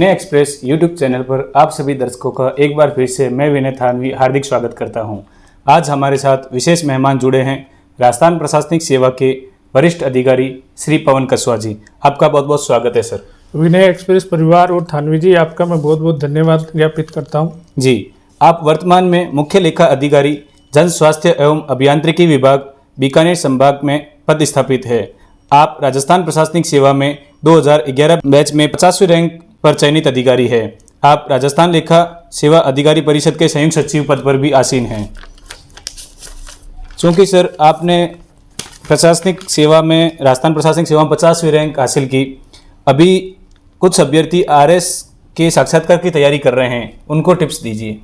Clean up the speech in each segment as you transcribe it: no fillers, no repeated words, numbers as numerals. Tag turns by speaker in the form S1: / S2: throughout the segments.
S1: विनय express YouTube channel पर आप सभी दर्शकों का एक बार फिर से मैं विनय थानवी हार्दिक स्वागत करता हूं। आज हमारे साथ विशेष मेहमान जुड़े हैं राजस्थान प्रशासनिक सेवा के वरिष्ठ अधिकारी श्री पवन कसवा जी। आपका बहुत बहुत स्वागत है सर।
S2: विनय एक्सप्रेस परिवार और थानवी जी, आपका मैं बहुत बहुत धन्यवाद ज्ञापित करता हूं।
S1: जी, आप वर्तमान में मुख्य लेखा अधिकारी जन स्वास्थ्य एवं अभियांत्रिकी विभाग बीकानेर संभाग में पद स्थापित है। आप राजस्थान प्रशासनिक सेवा में 2011 बैच में 50वें रैंक पर चयनित अधिकारी है। आप राजस्थान लेखा सेवा अधिकारी परिषद के संयुक्त सचिव पद पर भी आसीन हैं। चूँकि सर आपने प्रशासनिक सेवा में राजस्थान प्रशासनिक सेवा में 50वीं रैंक हासिल की, अभी कुछ अभ्यर्थी आरएस के साक्षात्कार की तैयारी कर रहे हैं, उनको टिप्स दीजिए।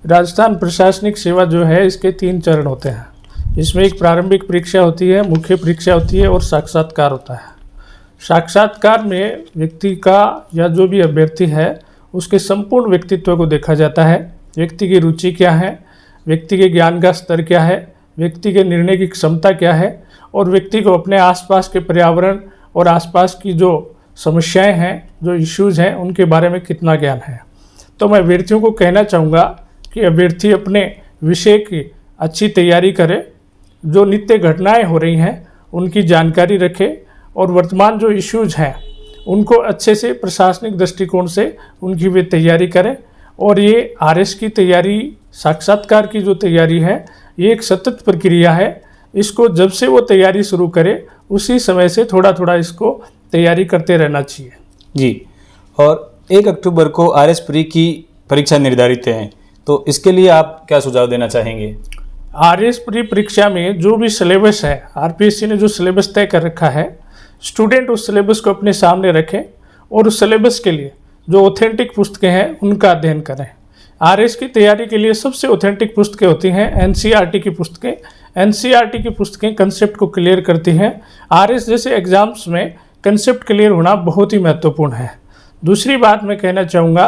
S2: राजस्थान प्रशासनिक सेवा जो है इसके 3 चरण होते हैं। इसमें एक प्रारंभिक परीक्षा होती है, मुख्य परीक्षा होती है और साक्षात्कार होता है। साक्षात्कार में व्यक्ति का या जो भी अभ्यर्थी है उसके संपूर्ण व्यक्तित्व को देखा जाता है। व्यक्ति की रुचि क्या है, व्यक्ति के ज्ञान का स्तर क्या है, व्यक्ति के निर्णय की क्षमता क्या है और व्यक्ति को अपने आसपास के पर्यावरण और आसपास की जो समस्याएं हैं, जो इश्यूज़ हैं, उनके बारे में कितना ज्ञान है। तो मैं अभ्यर्थियों को कहना चाहूँगा कि अभ्यर्थी अपने विषय की अच्छी तैयारी करे, जो नित्य घटनाएं हो रही हैं उनकी जानकारी रखे और वर्तमान जो इश्यूज़ हैं उनको अच्छे से प्रशासनिक दृष्टिकोण से उनकी वे तैयारी करें। और ये आरएस की तैयारी, साक्षात्कार की जो तैयारी है, ये एक सतत प्रक्रिया है। इसको जब से वो तैयारी शुरू करे उसी समय से थोड़ा थोड़ा इसको तैयारी करते रहना चाहिए।
S1: जी, और 1 अक्टूबर को आरएस प्री की परीक्षा निर्धारित है, तो इसके लिए आप क्या सुझाव देना चाहेंगे?
S2: आरएस प्री परीक्षा में जो भी सिलेबस है, आरपीएससी ने जो सिलेबस तय कर रखा है, स्टूडेंट उस सिलेबस को अपने सामने रखें और उस सिलेबस के लिए जो ऑथेंटिक पुस्तकें हैं उनका अध्ययन करें। आरएस की तैयारी के लिए सबसे ऑथेंटिक पुस्तकें होती हैं एनसीईआरटी की पुस्तकें। एनसीईआरटी की पुस्तकें कंसेप्ट को क्लियर करती हैं। आरएस जैसे एग्जाम्स में कंसेप्ट क्लियर होना बहुत ही महत्वपूर्ण है। दूसरी बात मैं कहना चाहूँगा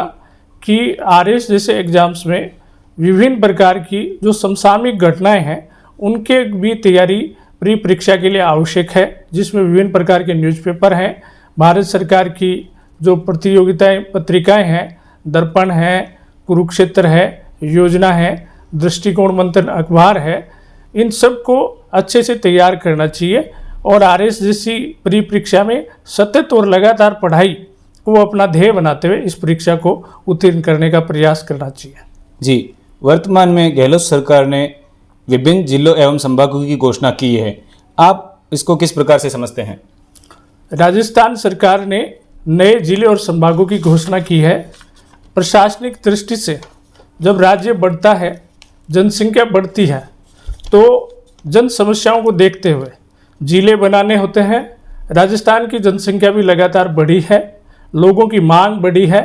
S2: कि आरएस जैसे एग्जाम्स में विभिन्न प्रकार की जो समसामयिक घटनाएं हैं उनके भी तैयारी प्री परीक्षा के लिए आवश्यक है, जिसमें विभिन्न प्रकार के न्यूज़पेपर हैं, भारत सरकार की जो प्रतियोगिताएं पत्रिकाएं हैं, दर्पण है, कुरुक्षेत्र है, योजना है, दृष्टिकोण मंथन अखबार है, इन सब को अच्छे से तैयार करना चाहिए और आरएस जैसी प्री परीक्षा में सतत और लगातार पढ़ाई को अपना ध्येय बनाते हुए इस परीक्षा को उत्तीर्ण करने का प्रयास करना चाहिए।
S1: जी, वर्तमान में गहलोत सरकार ने विभिन्न जिलों एवं संभागों की घोषणा की है, आप इसको किस प्रकार से समझते हैं?
S2: राजस्थान सरकार ने नए जिले और संभागों की घोषणा की है। प्रशासनिक दृष्टि से जब राज्य बढ़ता है, जनसंख्या बढ़ती है, तो जन समस्याओं को देखते हुए जिले बनाने होते हैं। राजस्थान की जनसंख्या भी लगातार बढ़ी है, लोगों की मांग बढ़ी है।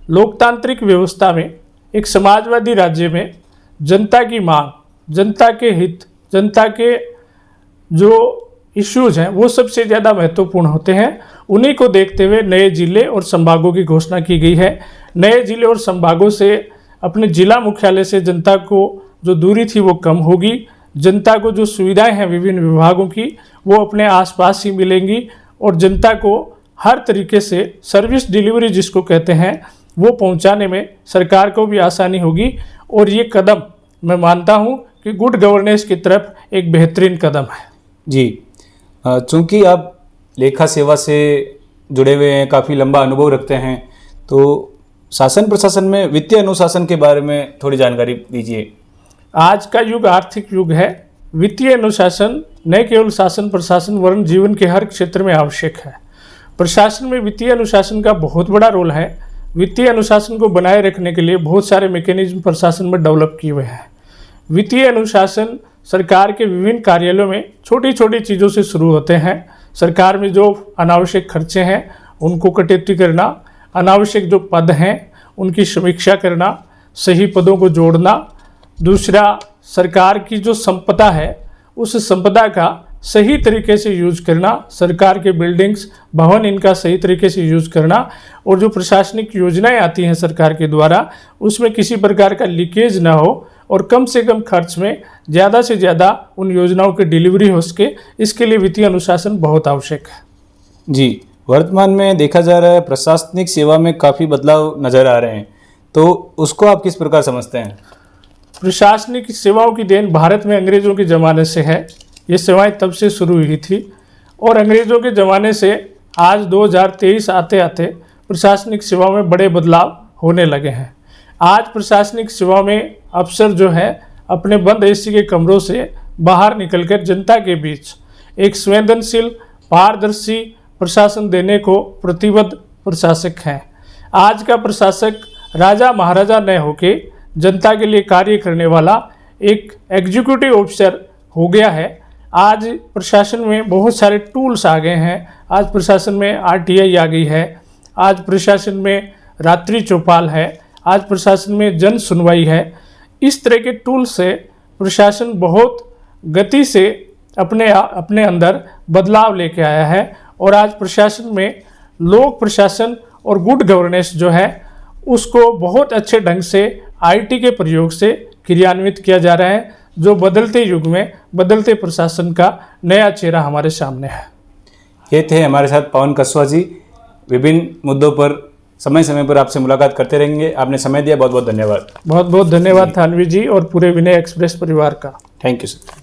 S2: लोकतांत्रिक व्यवस्था में, एक समाजवादी राज्य में जनता की मांग, जनता के हित, जनता के जो इश्यूज हैं वो सबसे ज़्यादा महत्वपूर्ण होते हैं। उन्हीं को देखते हुए नए जिले और संभागों की घोषणा की गई है। नए जिले और संभागों से अपने जिला मुख्यालय से जनता को जो दूरी थी वो कम होगी। जनता को जो सुविधाएं हैं विभिन्न विभागों की वो अपने आसपास ही मिलेंगी और जनता को हर तरीके से सर्विस डिलीवरी जिसको कहते हैं वो पहुंचाने में सरकार को भी आसानी होगी। और ये कदम मैं मानता हूं कि गुड गवर्नेंस की तरफ एक बेहतरीन कदम है।
S1: जी, चूँकि आप लेखा सेवा से जुड़े हुए हैं, काफ़ी लंबा अनुभव रखते हैं, तो शासन प्रशासन में वित्तीय अनुशासन के बारे में थोड़ी जानकारी दीजिए।
S2: आज का युग आर्थिक युग है। वित्तीय अनुशासन न केवल शासन प्रशासन वरन जीवन के हर क्षेत्र में आवश्यक है। प्रशासन में वित्तीय अनुशासन का बहुत बड़ा रोल है। वित्तीय अनुशासन को बनाए रखने के लिए बहुत सारे मैकेनिज्म प्रशासन में डेवलप किए हुए हैं। वित्तीय अनुशासन सरकार के विभिन्न कार्यालयों में छोटी छोटी चीज़ों से शुरू होते हैं। सरकार में जो अनावश्यक खर्चे हैं उनको कटौती करना, अनावश्यक जो पद हैं उनकी समीक्षा करना, सही पदों को जोड़ना। दूसरा, सरकार की जो संपदा है उस संपदा का सही तरीके से यूज़ करना, सरकार के बिल्डिंग्स, भवन, इनका सही तरीके से यूज़ करना। और जो प्रशासनिक योजनाएं आती हैं सरकार के द्वारा उसमें किसी प्रकार का लीकेज ना हो और कम से कम खर्च में ज़्यादा से ज़्यादा उन योजनाओं की डिलीवरी हो सके, इसके लिए वित्तीय अनुशासन बहुत आवश्यक है।
S1: जी, वर्तमान में देखा जा रहा है प्रशासनिक सेवा में काफ़ी बदलाव नज़र आ रहे हैं, तो उसको आप किस प्रकार समझते हैं?
S2: प्रशासनिक सेवाओं की देन भारत में अंग्रेज़ों के ज़माने से है। ये सेवाएं तब से शुरू हुई थी और अंग्रेज़ों के ज़माने से आज 2023 आते आते प्रशासनिक सेवाओं में बड़े बदलाव होने लगे हैं। आज प्रशासनिक सेवा में अफसर जो है अपने बंद एसी के कमरों से बाहर निकलकर जनता के बीच एक संवेदनशील पारदर्शी प्रशासन देने को प्रतिबद्ध प्रशासक हैं। आज का प्रशासक राजा महाराजा न होके जनता के लिए कार्य करने वाला एक एग्जीक्यूटिव ऑफिसर हो गया है। आज प्रशासन में बहुत सारे टूल्स आ गए हैं। आज प्रशासन में आरटीआई आ गई है, आज प्रशासन में रात्रि चौपाल है, आज प्रशासन में जन सुनवाई है। इस तरह के टूल से प्रशासन बहुत गति से अपने अंदर बदलाव लेके आया है और आज प्रशासन में लोक प्रशासन और गुड गवर्नेंस जो है उसको बहुत अच्छे ढंग से आईटी के प्रयोग से क्रियान्वित किया जा रहा है, जो बदलते युग में बदलते प्रशासन का नया चेहरा हमारे सामने है।
S1: ये थे हमारे साथ पवन कसवा जी। विभिन्न मुद्दों पर समय समय पर आपसे मुलाकात करते रहेंगे। आपने समय दिया, बहुत बहुत धन्यवाद।
S2: बहुत बहुत धन्यवाद थानवी जी और पूरे विनय एक्सप्रेस परिवार का।
S1: Thank you sir.